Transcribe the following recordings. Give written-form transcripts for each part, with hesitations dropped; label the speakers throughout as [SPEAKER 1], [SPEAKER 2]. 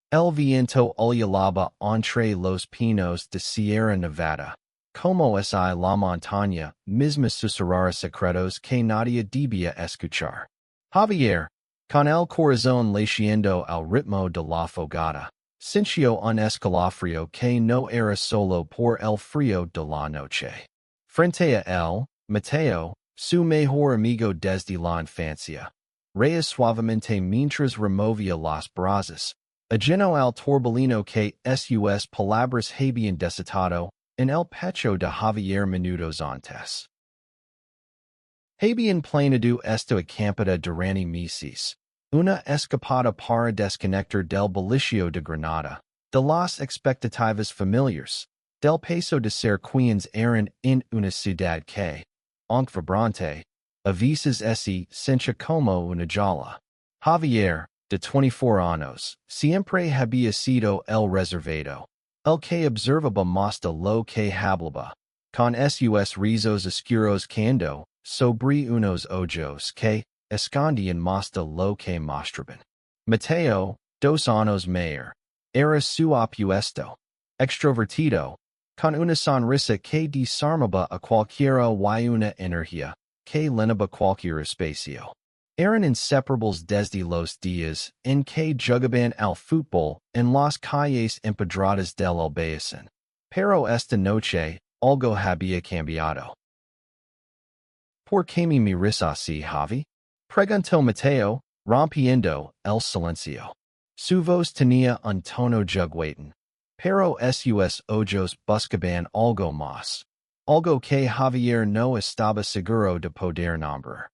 [SPEAKER 1] El viento ululaba entre los pinos de Sierra Nevada. Como es la montaña, mismas susurrar secretos que nadie debía escuchar. Javier, con el corazón latiendo al ritmo de la fogata, sintió un escalofrío que no era solo por el frío de la noche. Frente a él, Mateo, su mejor amigo desde la infancia, reía suavemente mientras removía las brasas, ajeno al torbellino que sus palabras habían desatado en el pecho de Javier minutos antes. Habían planeado esta acampada durante meses, una escapada para desconectar del bullicio de Granada, de las expectativas familiares, del peso de ser quienes eran en una ciudad que, aunque vibrante, a veces se sentía como una jaula. Javier, de 24 años, siempre había sido el reservado, el que observaba más de lo que hablaba, con sus rizos oscuros cayendo sobre unos ojos que escondían más de lo que mostraban. Mateo, 2 años mayor, era su opuesto, extrovertido, con una sonrisa que desarmaba a cualquiera y una energía que llenaba cualquier espacio. Eran inseparables desde los días en que jugaban al fútbol en las calles empedradas del Albayazín. Pero esta noche, algo había cambiado. ¿Por qué me miras así, Javi? Preguntó Mateo, rompiendo el silencio. Su voz tenía un tono juguetón, pero sus ojos buscaban algo más, algo que Javier no estaba seguro de poder nombrar.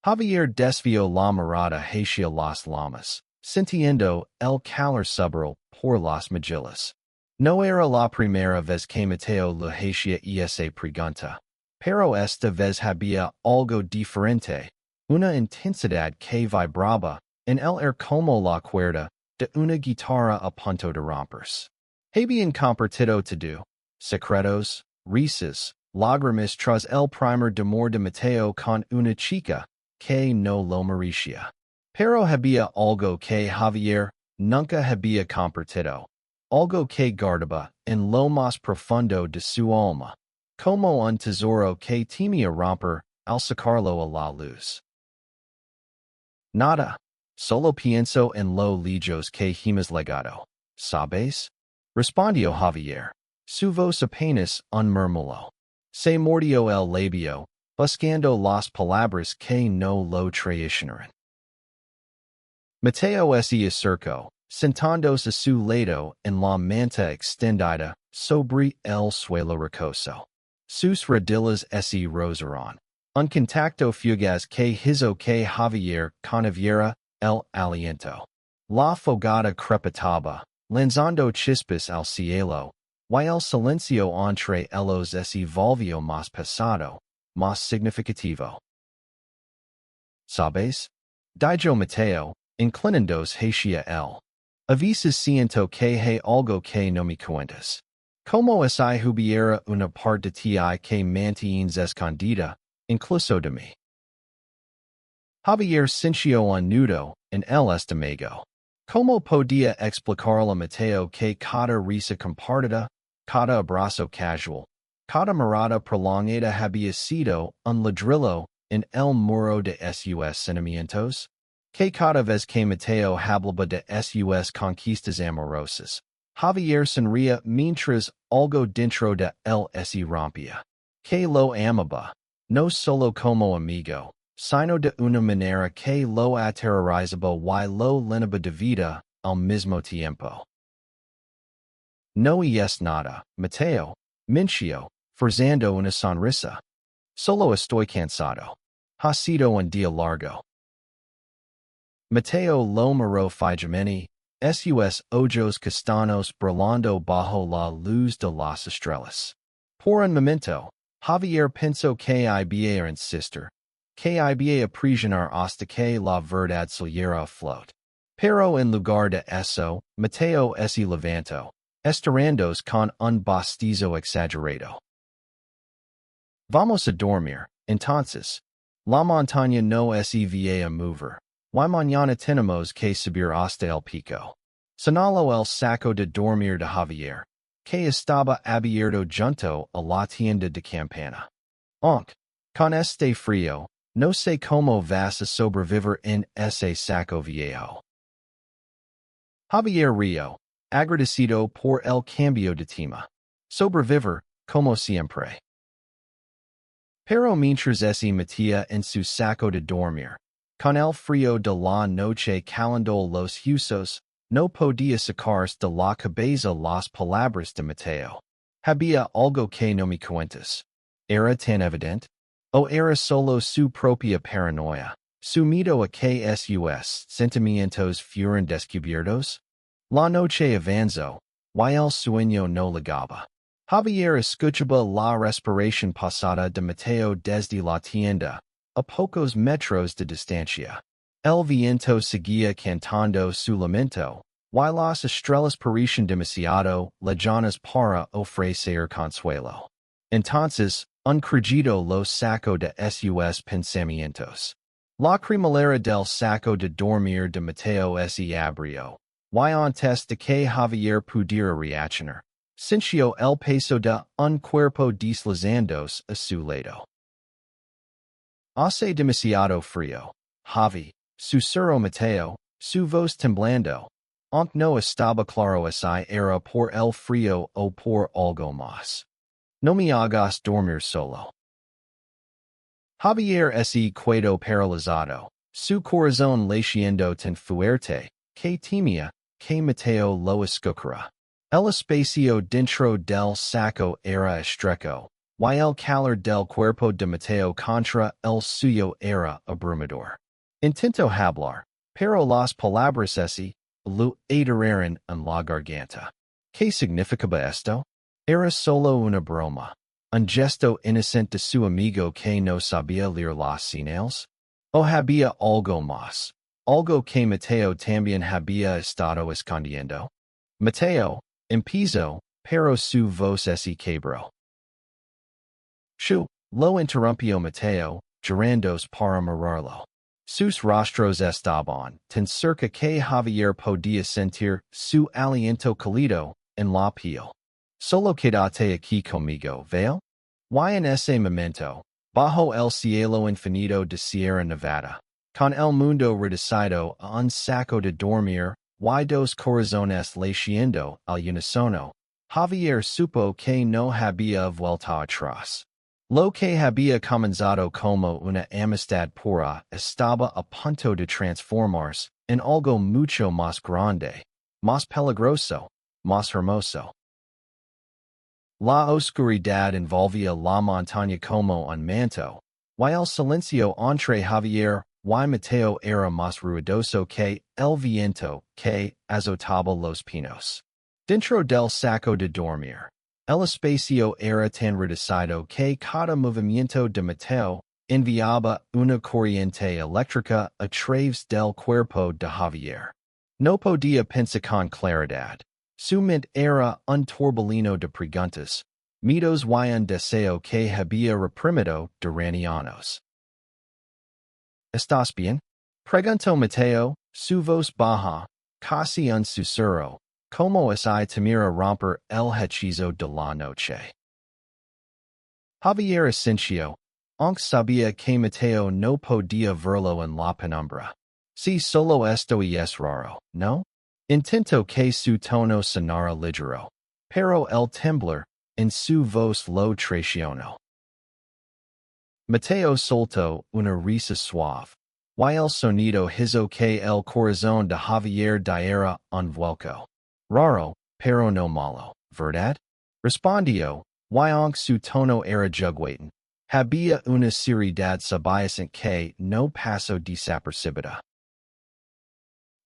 [SPEAKER 1] Javier desvió la mirada hacia las llamas, sintiendo el calor subir por las mejillas. No era la primera vez que Mateo le hacía esa pregunta, pero esta vez había algo diferente, una intensidad que vibraba en el aire como la cuerda de una guitarra a punto de romperse. Habían compartido todo, secretos, risas, lágrimas tras el primer amor de Mateo con una chica que no lo merecía. Pero había algo que Javier nunca había compartido, algo que guardaba en lo más profundo de su alma, como un tesoro que temía romper al sacarlo a la luz. Nada, solo pienso en lo lejos que hemos legado, ¿sabes? Respondió Javier, su voz apenas un murmullo. Se mordió el labio, buscando las palabras que no lo traicionaran. Mateo se acercó, sentándose a su lado en la manta extendida sobre el suelo rocoso. Sus rodillas se rozaron. Un contacto fugaz que hizo que Javier contuviera el aliento. La fogata crepitaba, lanzando chispas al cielo, y el silencio entre ellos se volvió más pesado, más significativo. ¿Sabes? Dijo Mateo, inclinándose hacia él. A veces siento que hay algo que no me cuentas. Como si hubiera una parte de ti que mantienes escondida, incluso de mí. Javier sintió un nudo en el estómago. ¿Cómo podía explicarle a Mateo que cada risa compartida, cada abrazo casual, cada mirada prolongada había sido un ladrillo en el muro de sus sentimientos? Que cada vez que Mateo hablaba de sus conquistas amorosas, Javier sonría mientras algo dentro de él se rompía. Que lo amaba, no solo como amigo, sino de una manera que lo aterrorizaba y lo llenaba de vida al mismo tiempo. No es nada, Mateo, mintió, forzando una sonrisa. Solo estoy cansado. Ha sido un día largo. Mateo lo miró fijamente, sus ojos castaños brillando bajo la luz de las estrellas. Por un momento, Javier pensó que había insistir, que había aprisionar hasta que la verdad saliera a flote. Pero en lugar de eso, Mateo se levantó, estirándose con un bostezo exagerado. Vamos a dormir, entonces. La montaña no se veía mover. Y mañana tenemos que subir hasta el pico. Sonalo el saco de dormir de Javier, que estaba abierto junto a la tienda de campana. Onc, con este frío, no sé cómo vas a sobrevivir en ese saco viejo. Javier Rio, agradecido por el cambio de tema. Sobrevivir, como siempre. Pero mientras se metía en su saco de dormir, con el frío de la noche calando los huesos, no podía sacarse de la cabeza las palabras de Mateo. Había algo que no me cuentas. ¿Era tan evidente? ¿O era solo su propia paranoia? Sumido a que sus sentimientos fueron descubiertos? La noche avanzó, y el sueño no llegaba. Javier escuchaba la respiración pasada de Mateo desde la tienda, a pocos metros de distancia. El viento seguía cantando su lamento, y las estrellas parecían demasiado lejanas para ofrecer consuelo. Entonces, incrédulo lo sacó de sus pensamientos. La cremallera del saco de dormir de Mateo se abrió, y antes de que Javier pudiera reaccionar, sintió el peso de un cuerpo deslizándose a su lado. Hace demasiado frío, Javi, susurró Mateo, su voz temblando, aunque no estaba claro si era por el frío o por algo más. No me hagas dormir solo. Javier se quedó paralizado, su corazón latiendo tan fuerte, que temía que Mateo lo escuchara. El espacio dentro del saco era estrecho, y el calor del cuerpo de Mateo contra el suyo era abrumador. Intentó hablar, pero las palabras lo atiraron en la garganta. ¿Qué significaba esto? Era solo una broma, un gesto inocente de su amigo que no sabía leer las señales. ¿O había algo más? Algo que Mateo también había estado escondiendo. Mateo, empezó, pero su voz se quebró. Lo interrumpió Mateo, girándose para mirarlo. Sus rostros estaban tan cerca que Javier podía sentir su aliento cálido en la piel. Solo quédate aquí conmigo, ¿veo? Y en ese momento, bajo el cielo infinito de Sierra Nevada, con el mundo reducido a un saco de dormir, y dos corazones latiendo al unísono, Javier supo que no había vuelta atrás. Lo que había comenzado como una amistad pura estaba a punto de transformarse en algo mucho más grande, más peligroso, más hermoso. La oscuridad envolvía la montaña como un manto, y el silencio entre Javier y Mateo era más ruidoso que el viento que azotaba los pinos. Dentro del saco de dormir, el espacio era tan reducido que cada movimiento de Mateo enviaba una corriente eléctrica a través del cuerpo de Javier. No podía pensar con claridad. Su mente era un torbellino de preguntas, miedos y un deseo que había reprimido durante años. ¿Estás bien? Preguntó Mateo, su voz baja, casi un susurro, como si temiera romper el hechizo de la noche. Javier asintió, aunque sabía que Mateo no podía verlo en la penumbra. Si solo esto es raro, ¿no? Intentó que su tono sonara ligero, pero el temblor en su voz lo traicionó. Mateo soltó una risa suave, y el sonido hizo que el corazón de Javier diera un vuelco. Raro, pero no malo, ¿verdad? Respondió, y aunque su tono era juguetón, había una seriedad subyacente que no pasó desapercibida.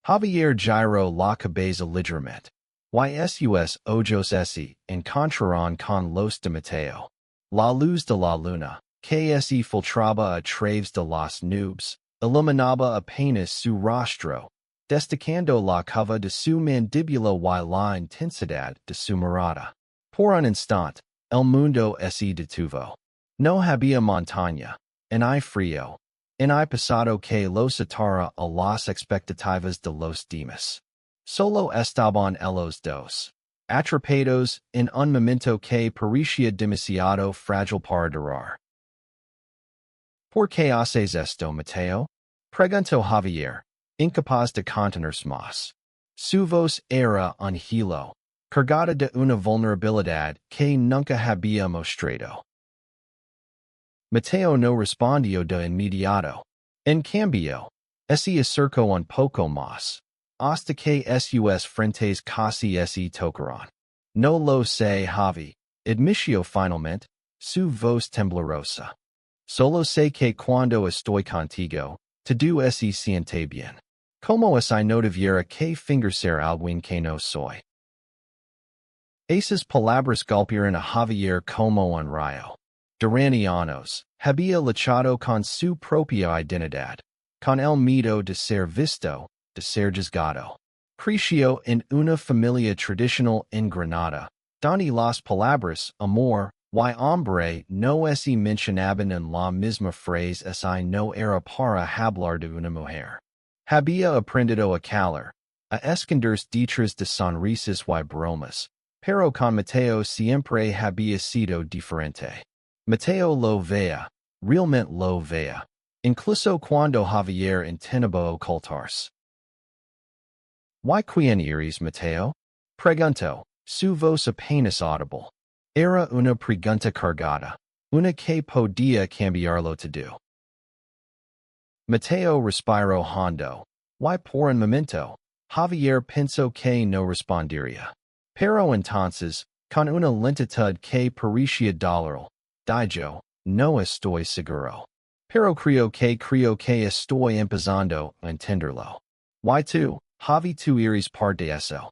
[SPEAKER 1] Javier giró la cabeza ligeramente, y sus ojos se encontraron con los de Mateo. La luz de la luna, que se filtraba a través de las nubes, iluminaba apenas su rostro, destacando la curva de su mandíbula y la intensidad de su mirada. Por un instante, el mundo se detuvo. No había montaña, ni frío, En I pasado que los atara a las expectativas de los demás. Solo estaban elos dos. Atrapados en un momento que parecía demasiado frágil para durar. ¿Por qué haces esto, Mateo? Preguntó Javier, incapaz de contenerse más. Su voz era un hilo, cargada de una vulnerabilidad que nunca había mostrado. Mateo no respondió de inmediato. En cambio, se acercó un poco más, hasta que sus frentes casi se tocaron. No lo sé, Javi, admitió finalmente, su voz temblorosa. Solo sé que cuando estoy contigo, todo se siente bien. Como si no tuviera que fingir alguien que no soy. Esas palabras golpearon a Javier como un rayo. Durante años, había luchado con su propia identidad, con el miedo de ser visto, de ser juzgado. Creció en una familia tradicional en Granada, donde las palabras amor y hombre no se mencionaban en la misma frase si no era para hablar de una mujer. Había aprendido a calar, a esconderse detrás de sonrisas y bromas, pero con Mateo siempre había sido diferente. Mateo lo veía, realmente lo veía, incluso cuando Javier intentaba ocultarse. ¿Why quién eres, Mateo? Preguntó, su voz apenas audible. Era una pregunta cargada, una que podía cambiarlo todo. Mateo respiró hondo. ¿Why por un momento? Javier pensó que no respondería. Pero entonces, con una lentitud que parecía dolor, dijo, no estoy seguro. Pero creo que estoy empezando a entenderlo. ¿Why tú, Javi, tú eres parte de eso?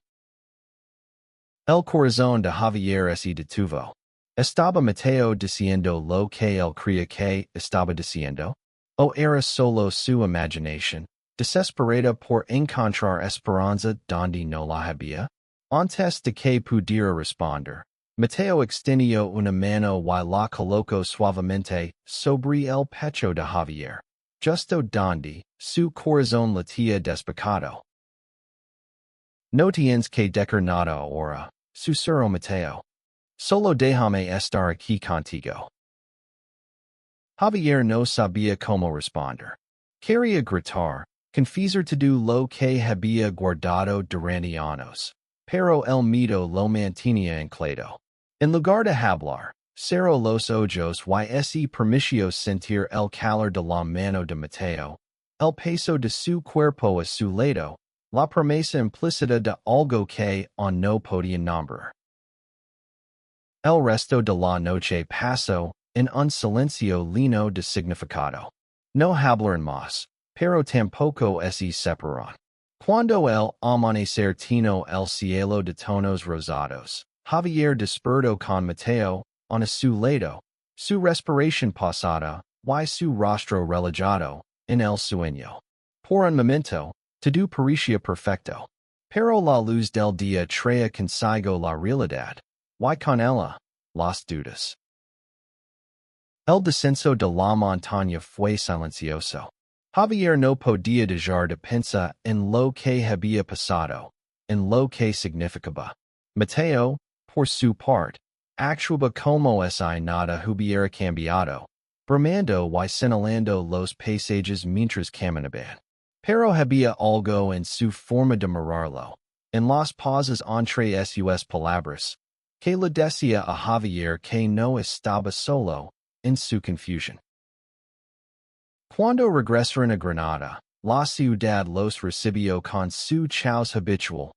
[SPEAKER 1] El corazón de Javier se detuvo. ¿Estaba Mateo diciendo lo que él creía que estaba diciendo? ¿O era solo su imaginación, desesperada por encontrar esperanza donde no la había? Antes de que pudiera responder, Mateo extendió una mano y la colocó suavemente sobre el pecho de Javier, justo donde su corazón latía despacado. No tienes que decir nada ahora, susurró Mateo. Solo déjame estar aquí contigo. Javier no sabía cómo responder. Quería gritar, confesar todo lo que había guardado durante años, pero el miedo lo mantenía anclado. En lugar de hablar, cerró los ojos y se permitió sentir el calor de la mano de Mateo, el peso de su cuerpo a su lado, la promesa implícita de algo que aún no podía nombrar. El resto de la noche pasó en un silencio lleno de significado. No hablaron más, pero tampoco se separaron. Cuando el amanecer tinó el cielo de tonos rosados, Javier despertó con Mateo a su lado, su respiración pasada y su rostro relajado en el sueño. Por un momento, todo parecía perfecto, pero la luz del día traía consigo la realidad, y con ella, las dudas. El descenso de la montaña fue silencioso. Javier no podía dejar de pensar en lo que había pasado, en lo que significaba. Mateo, por su parte, actuaba como si nada hubiera cambiado, bromando y señalando los paisajes mientras caminaban. Pero había algo en su forma de mirarlo, en las pausas entre sus palabras, que le decía a Javier que no estaba solo en su confusión. Cuando regresaron a Granada, la ciudad los recibió con su caos habitual,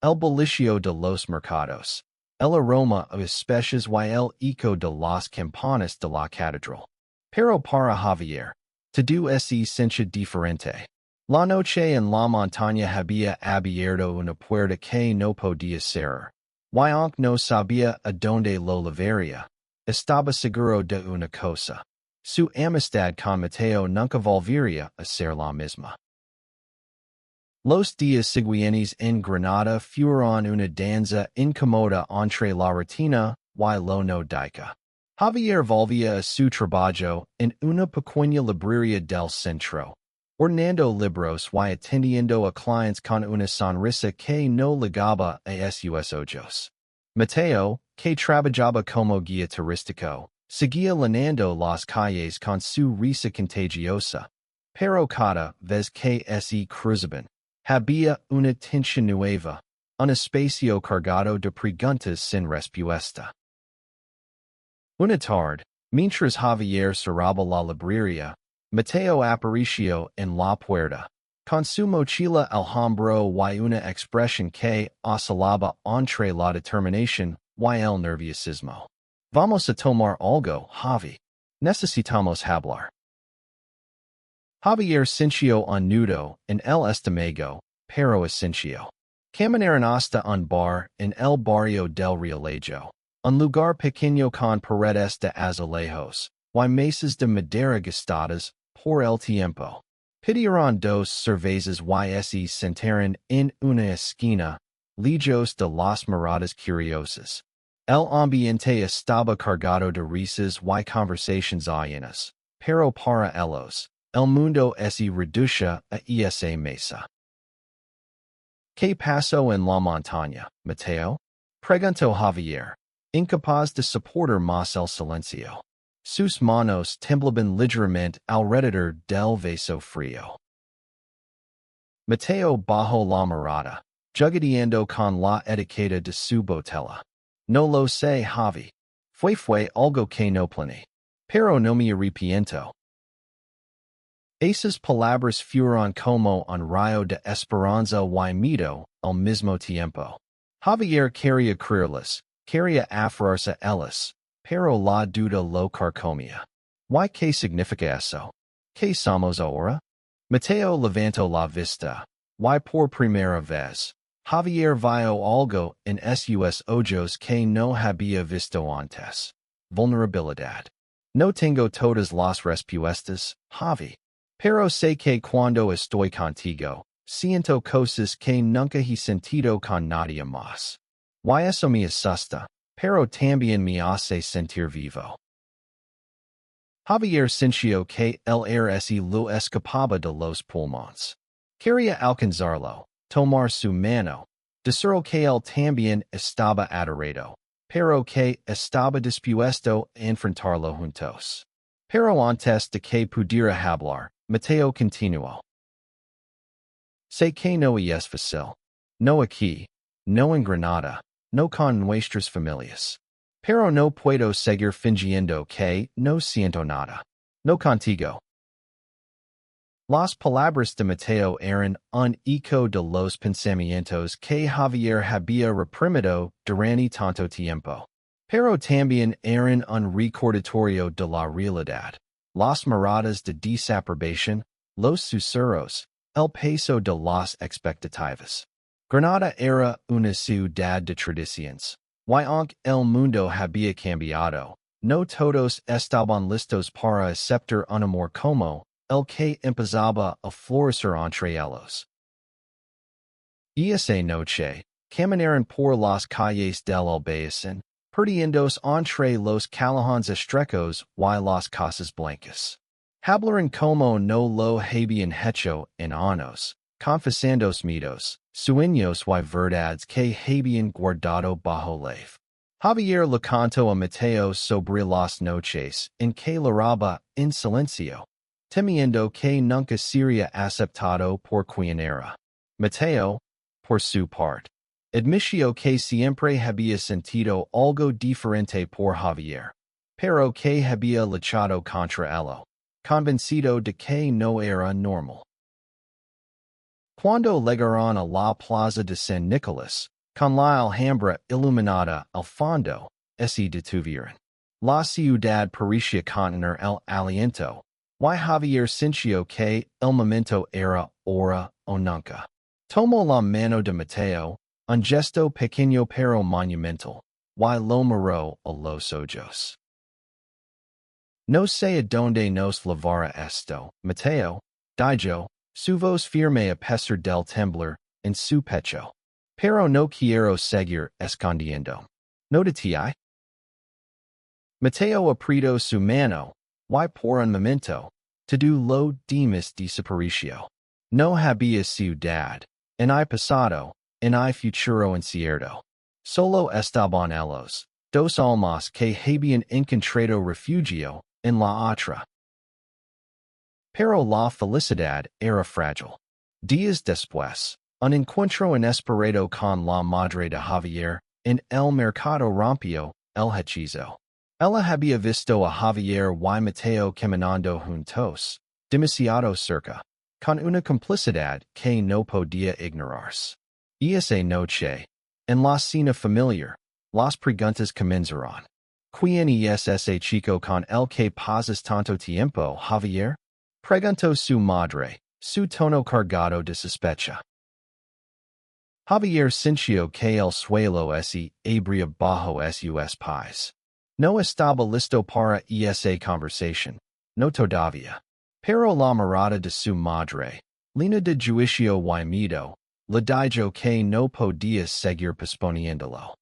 [SPEAKER 1] el bullicio de los mercados, el aroma a especies y el eco de las campanas de la catedral. Pero para Javier, todo se sentía diferente. La noche en la montaña había abierto una puerta que no podía cerrar. Y aunque no sabía a dónde lo llevaría, estaba seguro de una cosa. Su amistad con Mateo nunca volvería a ser la misma. Los días siguientes en Granada fueron una danza incómoda entre la rutina y lo no dica. Javier volvía a su trabajo en una pequeña librería del centro, ordenando libros y atendiendo a clientes con una sonrisa que no ligaba a sus ojos. Mateo, que trabajaba como guía turístico, seguía llenando las calles con su risa contagiosa, pero cada vez que se cruzaban, había una tensión nueva, un espacio cargado de preguntas sin respuesta. Una tarde, mientras Javier cerraba la librería, Mateo apareció en la puerta, con su mochila al hombro y una expresión que oscilaba entre la determinación y el nerviosismo. Vamos a tomar algo, Javi. Necesitamos hablar. Javier sintió un nudo en el estómago, pero sintió. Caminaron hasta un bar en el barrio del Realejo, un lugar pequeño con paredes de azulejos, y mesas de madera gastadas por el tiempo. Pidieron dos cervezas y se sentaron en una esquina, lejos de las miradas curiosas. El ambiente estaba cargado de risas y conversaciones llenas, pero para ellos, el mundo se reducía a esa mesa. ¿Qué pasó en la montaña, Mateo? Preguntó Javier, incapaz de soportar más el silencio. Sus manos temblaban ligeramente alrededor del vaso frío. Mateo bajó la mirada, jugueteando con la etiqueta de su botella. No lo sé, Javi. Fue algo que no planeé. Pero no me arrepiento. Esas palabras fueron como un rayo de esperanza y miedo al mismo tiempo. Javier quería creerlas, quería aferrarse a ellas, pero la duda lo carcomía. ¿Y qué significa eso? ¿Qué somos ahora? Mateo levantó la vista, y por primera vez, Javier vio algo en sus ojos que no había visto antes. Vulnerabilidad. No tengo todas las respuestas, Javi. Pero sé que cuando estoy contigo, siento cosas que nunca he sentido con nadie más. Y eso me asusta, pero también me hace sentir vivo. Javier sintió que el aire se lo escapaba de los pulmones. Quería alcanzarlo, tomar su mano, decirle que él también estaba aterrado, pero que estaba dispuesto a enfrentarlo juntos. Pero antes de que pudiera hablar, Mateo continuó. Sé que no es fácil. No aquí, no en Granada, no con nuestras familias. Pero no puedo seguir fingiendo que no siento nada. No contigo. Las palabras de Mateo eran un eco de los pensamientos que Javier había reprimido durante tanto tiempo. Pero también eran un recordatorio de la realidad. Las miradas de desaprobación, los susurros, el peso de las expectativas. Granada era una ciudad de tradiciones. Y aunque el mundo había cambiado, no todos estaban listos para aceptar un amor como el que empezaba a florecer entre ellos. Esa noche, caminaron por las calles del Albayazín, perdiéndose entre los callejones estrechos y las casas blancas. Hablaron como no lo habían hecho en años, confesando miedos, sueños y verdades que habían guardado bajo leve. Javier le contó a Mateo sobre las noches en que lloraba en silencio, temiendo que nunca sería aceptado por quien era. Mateo, por su parte, admitió que siempre había sentido algo diferente por Javier, pero que había luchado contra él, convencido de que no era normal. Cuando llegaron a la plaza de San Nicolás, con la Alhambra iluminada al fondo, se detuvieron. La ciudad parecía contener el aliento, y Javier sintió que el momento era ahora o nunca. Tomó la mano de Mateo, un gesto pequeño pero monumental, y lo miró a los ojos. No sé a dónde nos llevará esto, Mateo, dijo, su voz firme a pesar del temblor en su pecho. Pero no quiero seguir escondiendo. ¿No de ti? Mateo aprieto su mano, y por un momento, to do lo demas desaparicio. No había ciudad, en I pasado, en I futuro incierto. Solo estaban ellos, dos almas que habían encontrado refugio en la otra. Pero la felicidad era frágil. Días después, un encuentro inesperado con la madre de Javier, en el mercado rompió el hechizo. Ella había visto a Javier y Mateo caminando juntos, demasiado cerca, con una complicidad que no podía ignorarse. Esa noche, en la cena familiar, las preguntas comenzaron. ¿Quién es ese chico con el que pasas tanto tiempo, Javier? Preguntó su madre, su tono cargado de sospecha. Javier sintió que el suelo se abría bajo sus pies. No estaba listo para esa conversación, no todavía. Pero la mirada de su madre, llena de juicio y miedo, le dijo que no podía seguir posponiéndolo.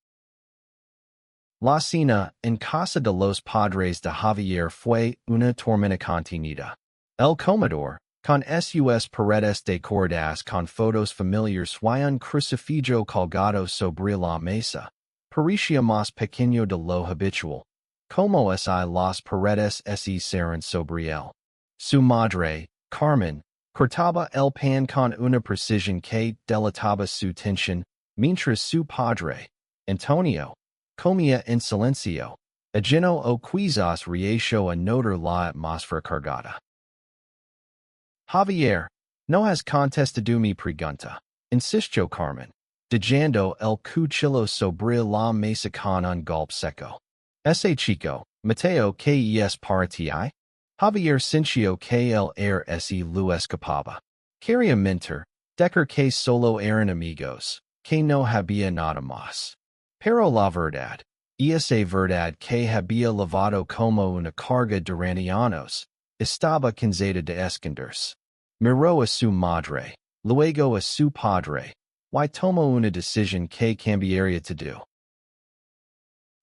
[SPEAKER 1] La cena en casa de los padres de Javier fue una tormenta contenida. El comedor, con sus paredes decoradas con fotos familiares y un crucifijo colgado sobre la mesa, parecía más pequeño de lo habitual, como si las paredes se cerraran sobre él. Su madre, Carmen, cortaba el pan con una precisión que delataba su tensión, mientras su padre, Antonio, comía en silencio, ajeno o quizás reacio a notar la atmósfera cargada. Javier, no has contestado mi pregunta, insistió Carmen, dejando el cuchillo sobre la mesa con un golpe seco. Ese chico, Mateo, que es para ti? Javier sintió que el air se lo escapaba. Quería mentir, decir que solo eran amigos, que no había nada más. Pero la verdad, esa verdad que había lavado como una carga durante años, estaba cansada de esconderse. Miró a su madre, luego a su padre, y tomó una decisión que cambiaría todo.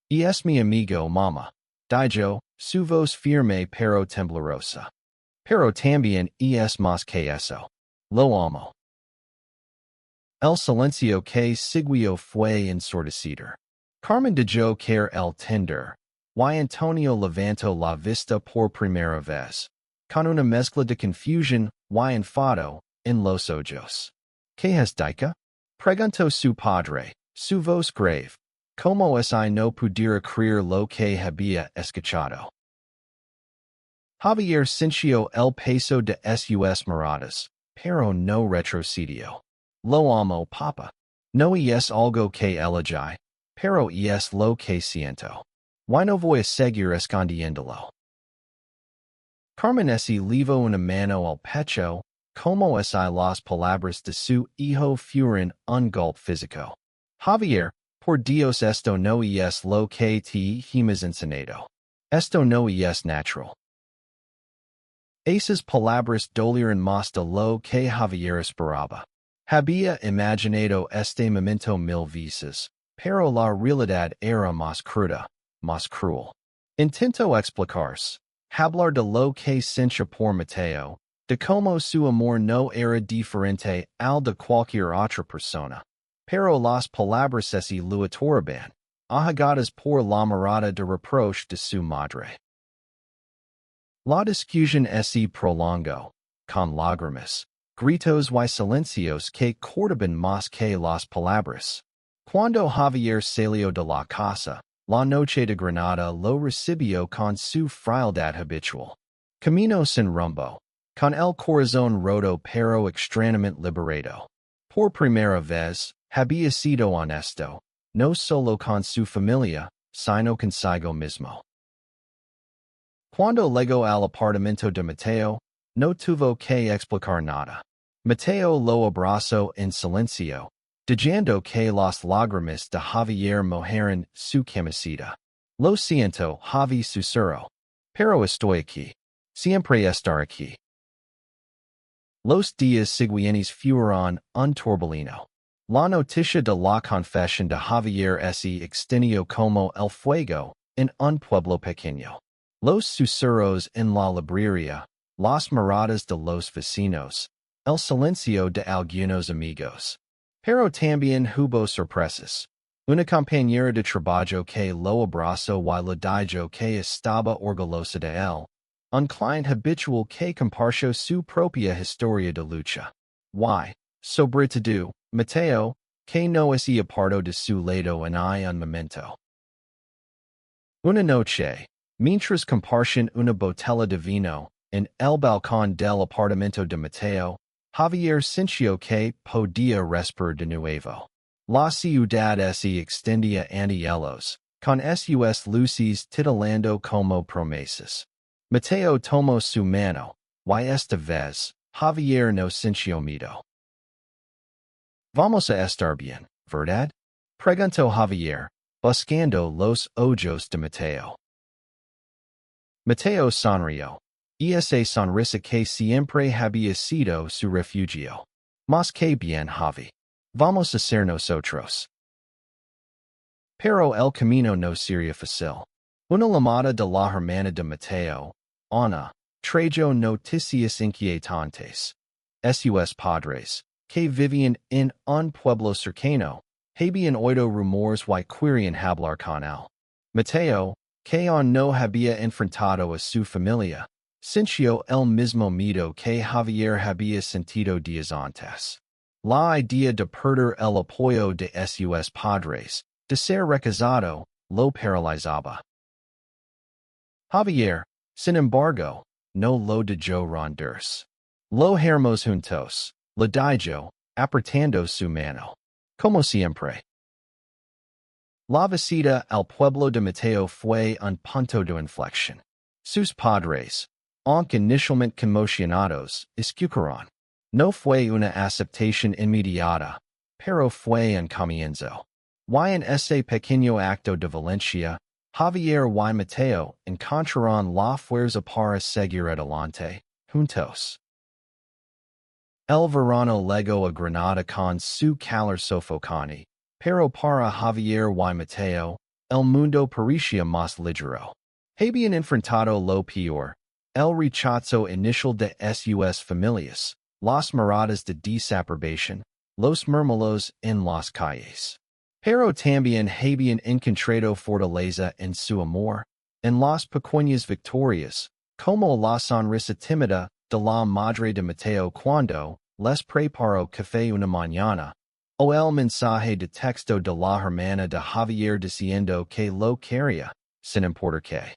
[SPEAKER 1] Es mi amigo, mamá, dijo, su voz firme pero temblorosa. Pero también es más que eso. Lo amo. El silencio que siguió fue ensordecido. Carmen dejó caer el tender, y Antonio levantó la vista por primera vez, con una mezcla de confusión y enfado en los ojos. ¿Qué has dicho? Preguntó su padre, su voz grave, como si no pudiera creer lo que había escuchado. Javier sintió el peso de sus miradas, pero no retrocedió. Lo amo, papa. No es algo que elegí, pero es lo que siento. Y no voy a seguir escondiéndolo. Carmen se llevó una mano al pecho, como si las palabras de su hijo fueran un golpe físico. Javier, por Dios, esto no es lo que te hemos enseñado. Esto no es natural. Esas palabras dolieron más de lo que Javier esperaba. Había imaginado este momento mil veces, pero la realidad era más cruda, más cruel. Intentó explicarse, hablar de lo que sentía por Mateo, de cómo su amor no era diferente al de cualquier otra persona. Pero las palabras se lo atorban, ahogadas por la mirada de reproche de su madre. La discusión se prolongó, con lágrimas, gritos y silencios que cortaban más que las palabras. Cuando Javier salió de la casa, la noche de Granada lo recibió con su frialdad habitual. Camino sin rumbo, con el corazón roto pero extrañamente liberado. Por primera vez, había sido honesto, no solo con su familia, sino consigo mismo. Cuando llegó al apartamento de Mateo, no tuvo que explicar nada. Mateo lo abrazó en silencio, dejando que las lágrimas de Javier mojaran su camiseta. Lo siento, Javi susurró. Pero estoy aquí. Siempre estaré aquí. Los días siguientes fueron un torbellino. La noticia de la confesión de Javier se extendió como el fuego en un pueblo pequeño. Los susurros en la librería, las miradas de los vecinos, el silencio de algunos amigos. Pero también hubo sorpresas. Una compañera de trabajo que lo abrazó y le dijo que estaba orgullosa de él. Un client habitual que compartió su propia historia de lucha. Y, sobre todo, Mateo, que no hacía parte de su lado en un momento. Una noche, mientras compartían una botella de vino, en el balcón del apartamento de Mateo, Javier sintió que podía respirar de nuevo. La ciudad se extendía ante ellos, con sus luces titilando como promesas. Mateo tomó su mano, y esta vez, Javier no sintió miedo. Vamos a estar bien, ¿verdad? Preguntó Javier, buscando los ojos de Mateo. Mateo sonrió, y esa sonrisa que siempre había sido su refugio. Más que bien, Javi. Vamos a ser nosotros. Pero el camino no sería fácil. Una llamada de la hermana de Mateo, Ana, trajo noticias inquietantes. Sus padres, que vivían en un pueblo cercano, habían oído rumores y querían hablar con él. Mateo, que aún no había enfrentado a su familia, sintió el mismo miedo que Javier había sentido días antes. La idea de perder el apoyo de sus padres, de ser rechazado, lo paralizaba. Javier, sin embargo, no lo dejó rendirse. Lo hermos juntos, le dijo, apretando su mano. Como siempre. La visita al pueblo de Mateo fue un punto de inflexión. Sus padres, aunque inicialmente conmocionados, escucharon. No fue una aceptación inmediata, pero fue un comienzo. Y en ese pequeño acto de valencia, Javier y Mateo encontraron la fuerza para seguir adelante, juntos. El verano llegó a Granada con su calor sofocante, pero para Javier y Mateo, el mundo parecía más ligero. Habían enfrentado lo peor, el rechazo inicial de sus familias, las miradas de desaprobación, los murmullos en las calles. Pero también habían encontrado fortaleza en su amor, en las pequeñas victorias, como la sonrisa tímida de la madre de Mateo cuando les preparó café una mañana, o el mensaje de texto de la hermana de Javier diciendo que lo quería, sin importar qué.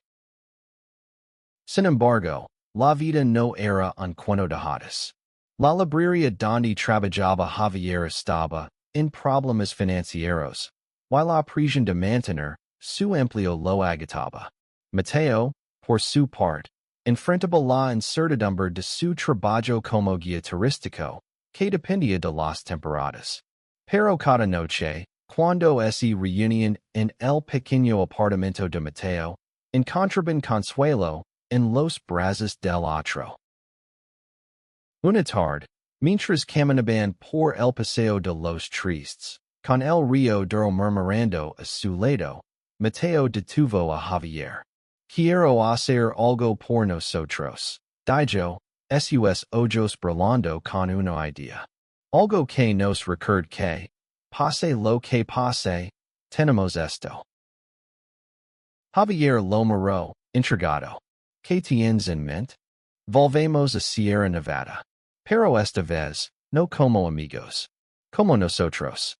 [SPEAKER 1] Sin embargo, la vida no era un cuento de hadas. La librería donde trabajaba Javier estaba en problemas financieros, y la presión de mantener su empleo lo agitaba. Mateo, por su parte, enfrentaba la incertidumbre de su trabajo como guía turístico, que dependía de las temporadas. Pero cada noche, cuando se reunían en el pequeño apartamento de Mateo, encontraban consuelo en los brazos del otro. Una tarde, mientras caminaban por el paseo de los tristes, con el río Duro murmurando a su lado, Mateo detuvo a Javier. Quiero hacer algo por nosotros, dijo, sus ojos brillando con una idea. Algo que nos recuerde que, pase lo que pase, tenemos esto. Javier lo miró, intrigado. ¿Qué tienes en mente? Volvemos a Sierra Nevada. Pero esta vez, no como amigos. Como nosotros.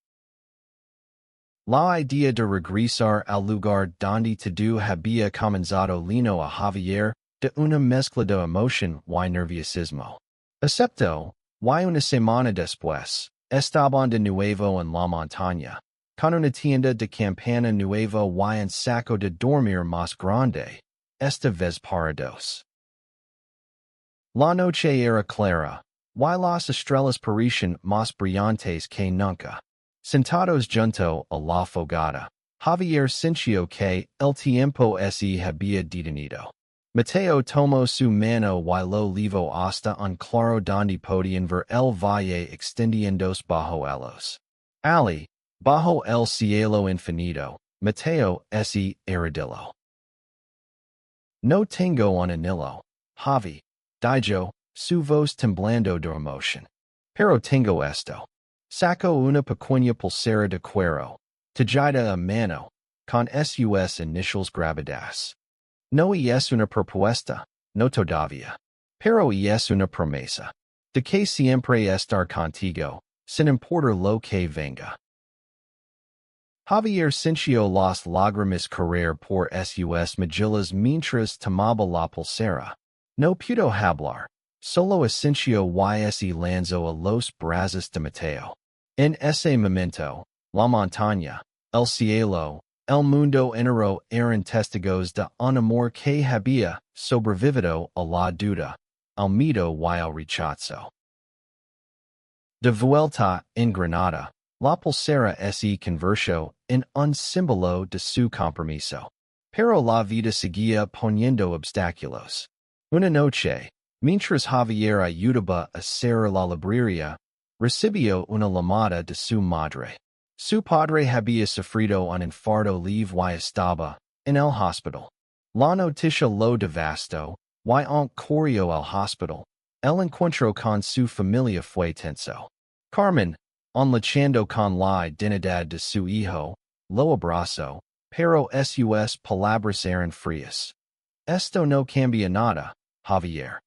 [SPEAKER 1] La idea de regresar al lugar donde todo había comenzado llenó a Javier de una mezcla de emoción y nerviosismo. Excepto, y una semana después, estaban de nuevo en la montaña, con una tienda de campana nueva y un saco de dormir más grande, esta vez para dos. La noche era clara, y las estrellas parecían más brillantes que nunca. Sentados junto a la fogata, Javier sintió que el tiempo se había detenido. Mateo tomó su mano y lo llevó hasta un claro donde podían ver el valle extendiéndose bajo ellos. Ali, bajo el cielo infinito, Mateo se arrodilló. No tengo un anillo, Javi, Dijo, su voz temblando de emoción. Pero tengo esto. Saco una pequeña pulsera de cuero, tallada a mano, con sus initials grabadas. No es una propuesta, no todavía. Pero es una promesa. De que siempre estar contigo, sin importar lo que venga. Javier sintió las lágrimas correr por sus mejillas mientras tomaba la pulsera. No pudo hablar, solo sintió y lanzó a los brazos de Mateo. En ese momento, la montaña, el cielo, el mundo entero eran testigos de un amor que había sobrevivido a la duda, al miedo y al rechazo. De vuelta en Granada, la pulsera se convirtió en un símbolo de su compromiso. Pero la vida seguía poniendo obstáculos. Una noche, mientras Javier ayudaba a cerrar la librería, recibió una llamada de su madre. Su padre había sufrido un infarto leve y estaba en el hospital. La noticia lo devastó, y aunque corrió al hospital, el encuentro con su familia fue tenso. Carmen, luchando con la dignidad de su hijo, lo abrazó, pero sus palabras eran frías. Esto no cambia nada, Javier.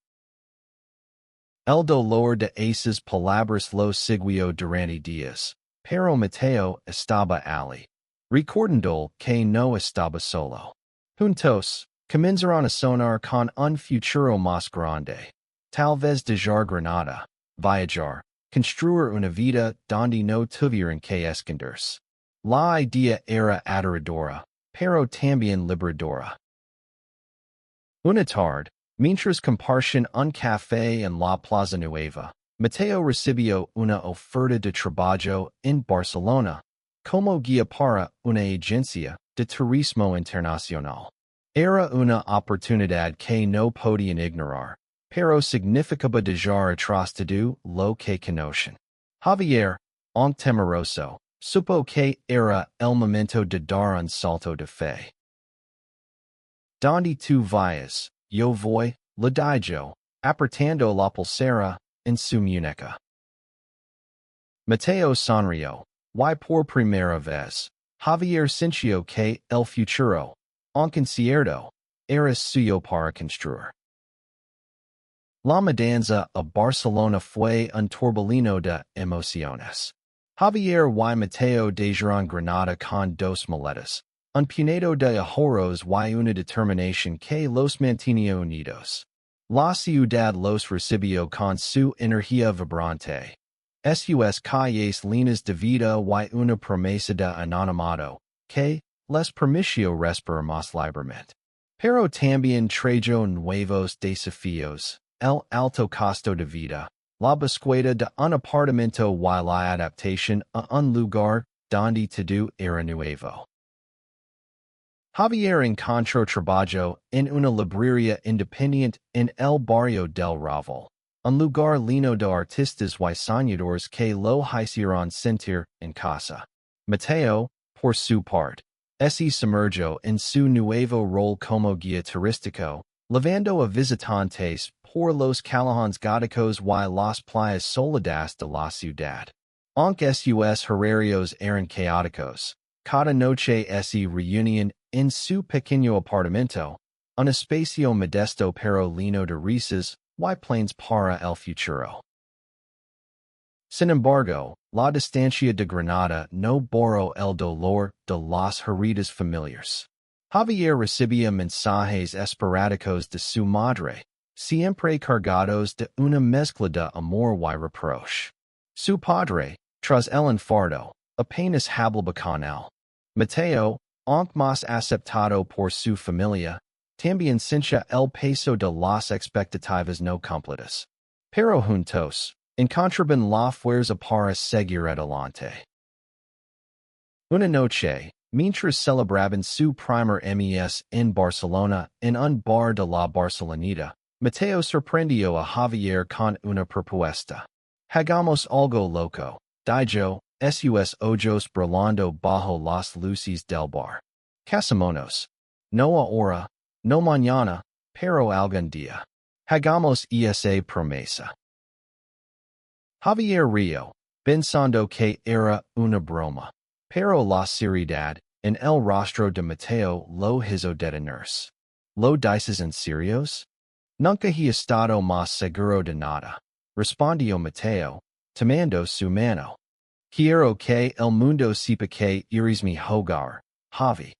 [SPEAKER 1] El dolor de esas palabras lo siguió durante días, pero Mateo estaba allí, recordando que no estaba solo. Juntos, comenzaron a soñar con un futuro más grande. Tal vez dejar Granada, viajar, construir una vida donde no tuvieran que esconderse. La idea era aterradora, pero también liberadora. Una tarde, mientras compartían un café en la Plaza Nueva, Mateo recibió una oferta de trabajo en Barcelona, como guía para una agencia de turismo internacional. Era una oportunidad que no podían ignorar, pero significaba dejar atrás todo lo que conocen. Javier, aunque temeroso, supo que era el momento de dar un salto de fe. Donde tú vayas, yo voy, le dijo, apretando la pulsera en su muñeca. Mateo sonrió, y por primera vez, Javier sintió que el futuro, aunque incierto, era suyo para construir. La mudanza a Barcelona fue un torbellino de emociones. Javier y Mateo dejaron Granada con dos maletas, un puñado de ahorros y una determinación que los mantenía unidos. La ciudad los recibió con su energía vibrante. Sus calles llenas de vida y una promesa de anonimato, que les permitió respirar más libremente. Pero también trajo nuevos desafíos, el alto costo de vida, la búsqueda de un apartamento y la adaptación a un lugar donde todo era nuevo. Javier encontró trabajo en una librería independiente en el barrio del Raval, un lugar lleno de artistas y soñadores que lo hicieron sentir en casa. Mateo, por su parte, se sumergió en su nuevo rol como guía turístico, llevando a visitantes por los callejones góticos y las playas soleadas de la ciudad. Aunque sus horarios eran caóticos, cada noche se reunían en su pequeño apartamento, un espacio modesto pero lleno de risas y planes para el futuro. Sin embargo, la distancia de Granada no borró el dolor de las heridas familiares. Javier recibía mensajes esporádicos de su madre, siempre cargados de una mezcla de amor y reproche. Su padre, tras el infarto, apenas hablaba con él. Mateo, aunque más aceptado por su familia, también sentía el peso de las expectativas no cumplidas. Pero juntos, encontraban la fuerza para seguir adelante. Una noche, mientras celebraban su primer mes en Barcelona en un bar de la Barceloneta, Mateo sorprendió a Javier con una propuesta. Hagamos algo loco, dijo, sus ojos brillando bajo las luces del bar. Casémonos. No ahora, no mañana, pero algún día hagamos esa promesa. Javier Rio, pensando que era una broma, pero la seriedad en el rostro de Mateo lo hizo detenerse. ¿Lo dices en serios? Nunca he estado más seguro de nada, respondió Mateo, tomando su mano. Quiero que el mundo sepa que eres mi hogar, Javi.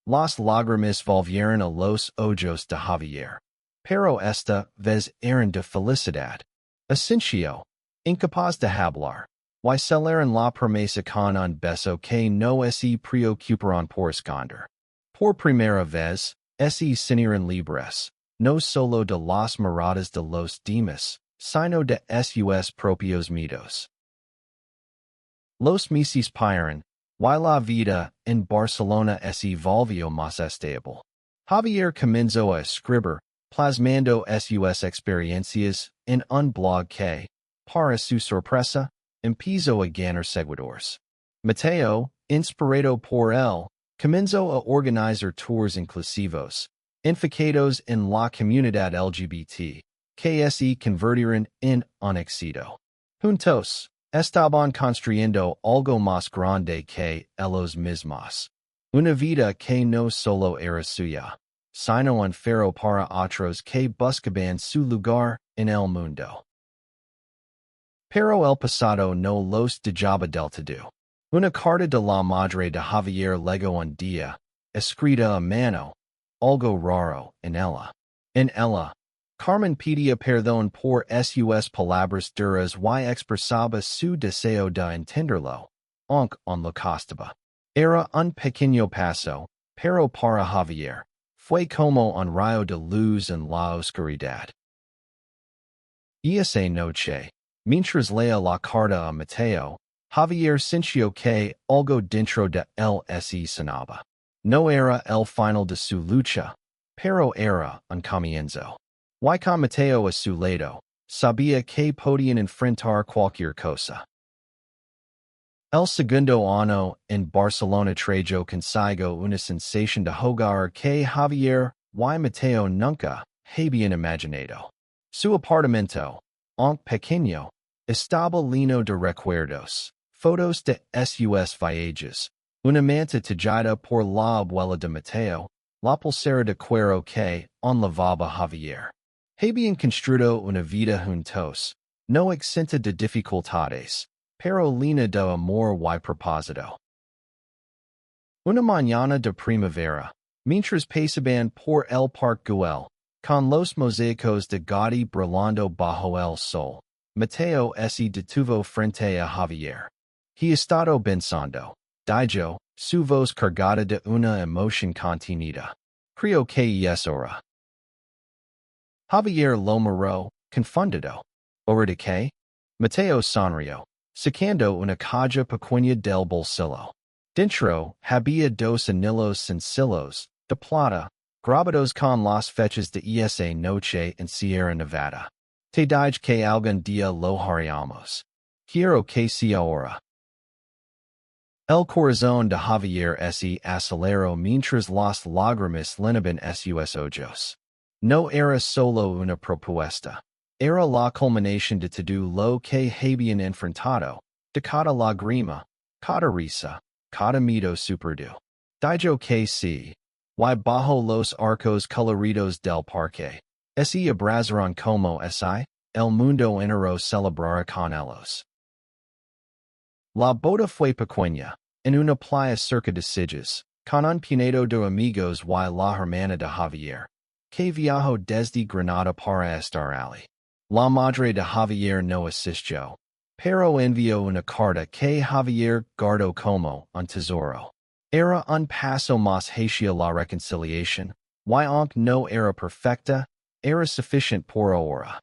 [SPEAKER 1] Las lágrimas volvieron a los ojos de Javier, pero esta vez eran de felicidad. Asincio, incapaz de hablar, y celeran la promesa con un beso que no se preocuparon por esconder. Por primera vez, se sintieron libres, no solo de las miradas de los demás, sino de sus propios miedos. Los meses pasaron, y la vida en Barcelona se volvió más estable. Javier comenzó a escribir, plasmando sus experiencias en un blog que, para su sorpresa, empezó a ganar seguidores. Mateo, inspirado por él, comenzó a organizar tours inclusivos, enfocados en la comunidad LGBT, que se convirtieron en un éxito. Juntos, estaban construyendo algo más grande que ellos mismos. Una vida que no solo era suya, sino un faro para otros que buscaban su lugar en el mundo. Pero el pasado no los dejaba del todo. Una carta de la madre de Javier legó un día, escrita a mano, algo raro en ella. En ella, Carmen pedía perdón por sus palabras duras y expresaba su deseo de entenderlo, aunque on lo costaba. Era un pequeño paso, pero para Javier, fue como un rayo de luz en la oscuridad. Esa noche, mientras leía la carta a Mateo, Javier sintió que algo dentro de él se sanaba. No era el final de su lucha, pero era un comienzo. Y con Mateo a su lado, sabía que podían enfrentar cualquier cosa. El segundo año en Barcelona trajo consigo una sensación de hogar que Javier y Mateo nunca habían imaginado. Su apartamento, aunque pequeño, estaba lleno de recuerdos, fotos de sus viajes, una manta tallada por la abuela de Mateo, la pulsera de cuero que on lavaba Javier. Habían construido una vida juntos, no exenta de dificultades, pero llena de amor y propósito. Una mañana de primavera, mientras pasaban por el Parque Güell, con los mosaicos de Gaudí brillando bajo el sol, Mateo se detuvo frente a Javier. He estado pensando, dijo, su voz cargada de una emoción contenida. Creo que es hora. Javier lo miró, confundido. ¿Hora de qué? Mateo sonrió, sacando una caja pequeña del bolsillo. Dentro había dos anillos sencillos, de plata, grabados con las fechas de esa noche en Sierra Nevada. Te dije que algún día lo haríamos. Quiero que sea ahora. El corazón de Javier se aceleró mientras las lágrimas llenaban sus ojos. No era solo una propuesta. Era la culminación de todo lo que habían enfrentado, de cada lágrima, cada risa, cada miedo superado. Dijo que sí, y bajo los arcos coloridos del parque, se abrazaron como si el mundo entero celebrara con ellos. La boda fue pequeña, en una playa cerca de Sillas, con un puñado de amigos y la hermana de Javier, que viajó desde Granada para estar allí. La madre de Javier no asistió, pero envió una carta que Javier guardó como un tesoro. Era un paso más hacia la reconciliación, y aunque no era perfecta, era suficiente por ahora.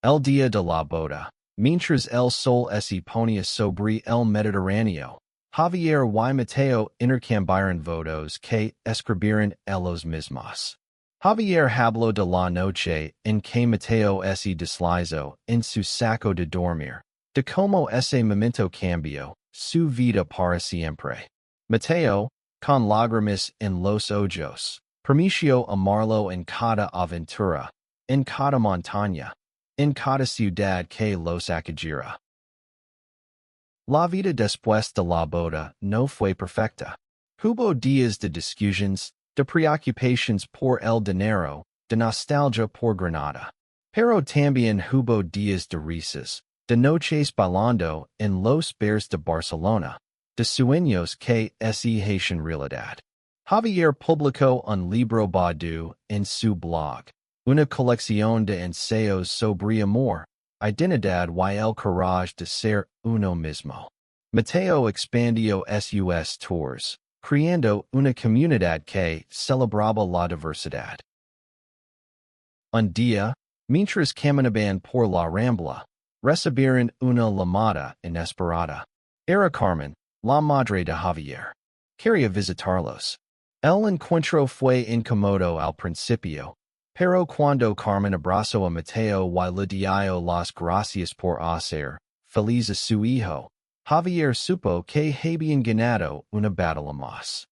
[SPEAKER 1] El día de la boda, mientras el sol se ponía sobre el Mediterráneo, Javier y Mateo intercambiaron votos que escribieron ellos mismos. Javier habló de la noche en que Mateo se deslizó en su saco de dormir, de cómo ese momento cambió su vida para siempre. Mateo, con lágrimas en los ojos, Permicio amarlo en cada aventura, en cada montaña, en cada ciudad que los acogera. La vida después de la boda no fue perfecta. Hubo días de discusiones, de preocupations por el dinero, de nostalgia por Granada. Pero también hubo días de risas, de noches bailando en los bares de Barcelona, de sueños que se hacen realidad. Javier publicó un libro Badu en su blog, una colección de ensayos sobre amor, identidad y el courage de ser uno mismo. Mateo expandió sus tours, creando una comunidad que celebraba la diversidad. Un día, mientras caminaban por la Rambla, recibieron una llamada inesperada. Era Carmen, la madre de Javier. Quería visitarlos. El encuentro fue incómodo al principio, pero cuando Carmen abrazó a Mateo y le dio las gracias por hacer feliz a su hijo, Javier supo que habían ganado una batalla más.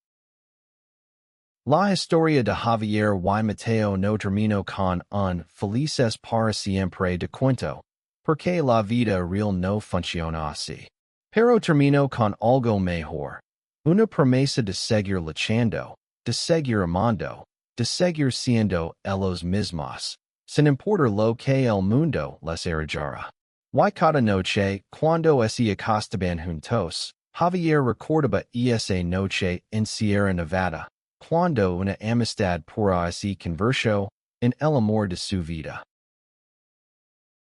[SPEAKER 1] La historia de Javier y Mateo no terminó con un felices para siempre de cuento, porque la vida real no funciona así. Pero terminó con algo mejor, una promesa de seguir luchando, de seguir amando, de seguir siendo ellos mismos, sin importar lo que el mundo les arrojara. Y cada noche, cuando se acostaban juntos, Javier recordaba esa noche en Sierra Nevada, cuando una amistad pura se convirtió en el amor de su vida.